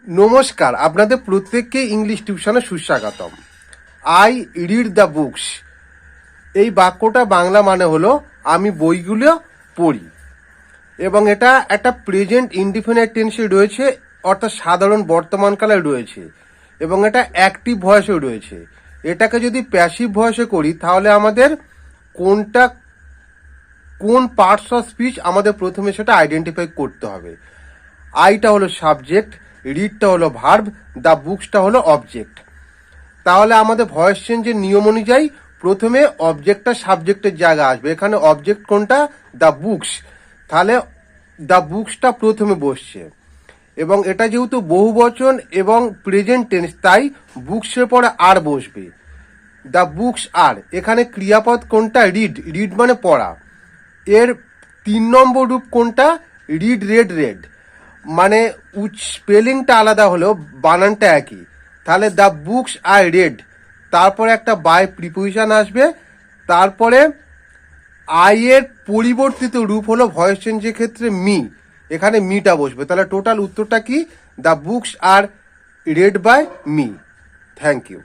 নমস্কার, আপনাদের প্রত্যেককে ইংলিশ টিউশনে সুস্বাগতম। আই রিড দ্য বুকস, এই বাক্যটা বাংলা মানে হলো আমি বইগুলো পড়ি, এবং এটা একটা প্রেজেন্ট ইনডিফিনিট টেন্সে রয়েছে, অর্থাৎ সাধারণ বর্তমানকালে রয়েছে, এবং এটা অ্যাক্টিভ ভয়েসে রয়েছে। এটাকে যদি প্যাসিভ ভয়েসে করি তাহলে আমাদের কোন পার্টস অফ স্পিচ আমাদের প্রথমে সেটা আইডেন্টিফাই করতে হবে। আইটা হলো সাবজেক্ট, রিডটা হলো ভার্ব, দ্য বুকসটা হলো অবজেক্ট। তাহলে আমাদের ভয়েস চেঞ্জের নিয়ম অনুযায়ী প্রথমে অবজেক্টটা সাবজেক্টের জায়গায় আসবে। এখানে অবজেক্ট কোনটা? The books. তাহলে দ্য বুকসটা প্রথমে বসছে, এবং এটা যেহেতু বহুবচন এবং প্রেজেন্ট টেন্স, তাই বুকসের পরে আর বসবে। দ্য বুকস আর, এখানে ক্রিয়াপদ কোনটা? রিড। রিড মানে পড়া। এর 3 নম্বর রূপ কোনটা? Read, red, red. মানে স্পেলিংটা আলাদা হলেও বানানটা একই। তাহলে দ্য বুকস আর রেড, তারপরে একটা বাই প্রিপোজিশন আসবে, তারপরে আই এর পরিবর্তিত রূপ হলো ভয়েস চেঞ্জের ক্ষেত্রে মি, এখানে মিটা বসবে। তাহলে টোটাল উত্তরটা কি? The books are read by me. Thank you.